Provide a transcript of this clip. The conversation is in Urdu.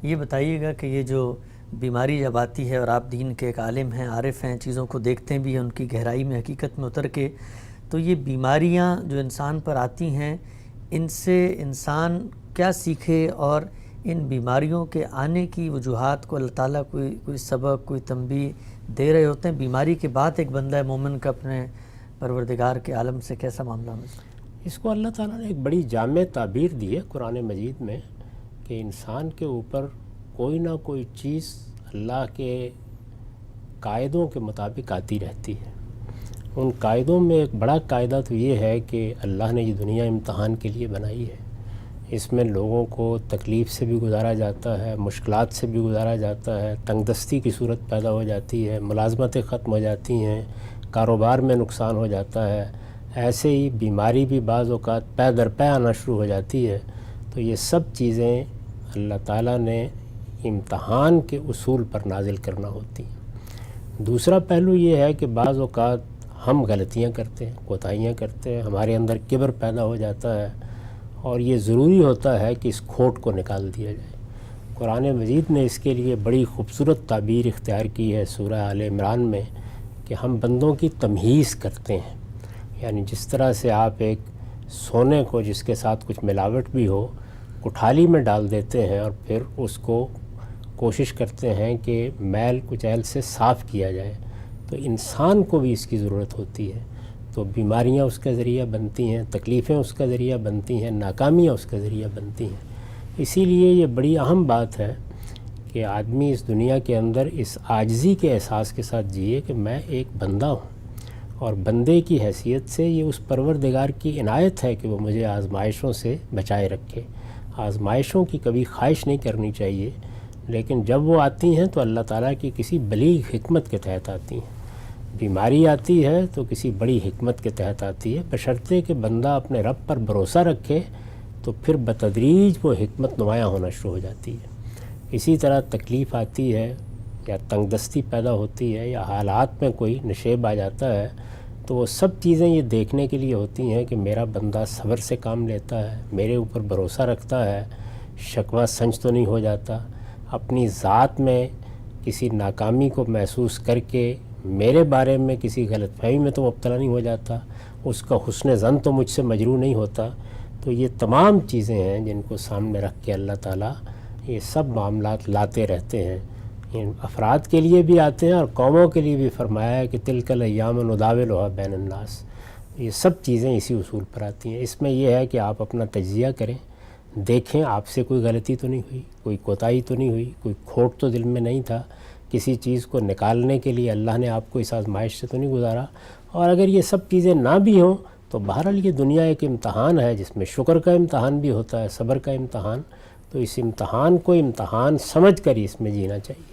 یہ بتائیے گا کہ یہ جو بیماری جب آتی ہے اور آپ دین کے ایک عالم ہیں، عارف ہیں، چیزوں کو دیکھتے بھی ہیں ان کی گہرائی میں، حقیقت میں اتر کے، تو یہ بیماریاں جو انسان پر آتی ہیں ان سے انسان کیا سیکھے، اور ان بیماریوں کے آنے کی وجوہات کو اللہ تعالیٰ کوئی سبق، کوئی تنبیہ دے رہے ہوتے ہیں؟ بیماری کے بعد ایک بندہ مومن کا اپنے پروردگار کے عالم سے کیسا معاملہ ہے؟ اس کو اللہ تعالیٰ نے ایک بڑی جامع تعبیر دی ہے قرآن مجید میں کہ انسان کے اوپر کوئی نہ کوئی چیز اللہ کے قاعدوں کے مطابق آتی رہتی ہے۔ ان قاعدوں میں ایک بڑا قاعدہ تو یہ ہے کہ اللہ نے یہ دنیا امتحان کے لیے بنائی ہے۔ اس میں لوگوں کو تکلیف سے بھی گزارا جاتا ہے، مشکلات سے بھی گزارا جاتا ہے، تنگ دستی کی صورت پیدا ہو جاتی ہے، ملازمتیں ختم ہو جاتی ہیں، کاروبار میں نقصان ہو جاتا ہے، ایسے ہی بیماری بھی بعض اوقات پے در پے آنا شروع ہو جاتی ہے۔ تو یہ سب چیزیں اللہ تعالیٰ نے امتحان کے اصول پر نازل کرنا ہوتی ہیں۔ دوسرا پہلو یہ ہے کہ بعض اوقات ہم غلطیاں کرتے ہیں، کوتاہیاں کرتے ہیں، ہمارے اندر کبر پیدا ہو جاتا ہے، اور یہ ضروری ہوتا ہے کہ اس کھوٹ کو نکال دیا جائے۔ قرآن مجید نے اس کے لیے بڑی خوبصورت تعبیر اختیار کی ہے سورہ آل عمران میں کہ ہم بندوں کی تمہیز کرتے ہیں، یعنی جس طرح سے آپ ایک سونے کو جس کے ساتھ کچھ ملاوٹ بھی ہو کٹھالی میں ڈال دیتے ہیں اور پھر اس کو کوشش کرتے ہیں کہ میل کچیل سے صاف کیا جائے، تو انسان کو بھی اس کی ضرورت ہوتی ہے۔ تو بیماریاں اس کا ذریعہ بنتی ہیں، تکلیفیں اس کا ذریعہ بنتی ہیں، ناکامیاں اس کا ذریعہ بنتی ہیں۔ اسی لیے یہ بڑی اہم بات ہے کہ آدمی اس دنیا کے اندر اس عاجزی کے احساس کے ساتھ جیے کہ میں ایک بندہ ہوں، اور بندے کی حیثیت سے یہ اس پروردگار کی عنایت ہے کہ وہ مجھے آزمائشوں سے بچائے رکھے۔ آزمائشوں کی کبھی خواہش نہیں کرنی چاہیے، لیکن جب وہ آتی ہیں تو اللہ تعالیٰ کی کسی بلیغ حکمت کے تحت آتی ہیں۔ بیماری آتی ہے تو کسی بڑی حکمت کے تحت آتی ہے، بشرطے کہ بندہ اپنے رب پر بھروسہ رکھے تو پھر بتدریج وہ حکمت نمایاں ہونا شروع ہو جاتی ہے۔ اسی طرح تکلیف آتی ہے یا تنگ دستی پیدا ہوتی ہے یا حالات میں کوئی نشیب آ جاتا ہے، تو وہ سب چیزیں یہ دیکھنے کے لیے ہوتی ہیں کہ میرا بندہ صبر سے کام لیتا ہے، میرے اوپر بھروسہ رکھتا ہے، شکوہ سنج تو نہیں ہو جاتا، اپنی ذات میں کسی ناکامی کو محسوس کر کے میرے بارے میں کسی غلط فہمی میں تو مبتلا نہیں ہو جاتا، اس کا حسن ظن تو مجھ سے مجروح نہیں ہوتا۔ تو یہ تمام چیزیں ہیں جن کو سامنے رکھ کے اللہ تعالیٰ یہ سب معاملات لاتے رہتے ہیں۔ ان افراد کے لیے بھی آتے ہیں اور قوموں کے لیے بھی فرمایا ہے کہ تلک الایام نداولها بین الناس۔ یہ سب چیزیں اسی اصول پر آتی ہیں۔ اس میں یہ ہے کہ آپ اپنا تجزیہ کریں، دیکھیں آپ سے کوئی غلطی تو نہیں ہوئی، کوئی کوتاہی تو نہیں ہوئی، کوئی کھوٹ تو دل میں نہیں تھا، کسی چیز کو نکالنے کے لیے اللہ نے آپ کو اس آزمائش سے تو نہیں گزارا۔ اور اگر یہ سب چیزیں نہ بھی ہوں تو بہرحال یہ دنیا ایک امتحان ہے جس میں شکر کا امتحان بھی ہوتا ہے، صبر کا امتحان، تو اس امتحان کو امتحان سمجھ کر ہی اس میں جینا چاہیے۔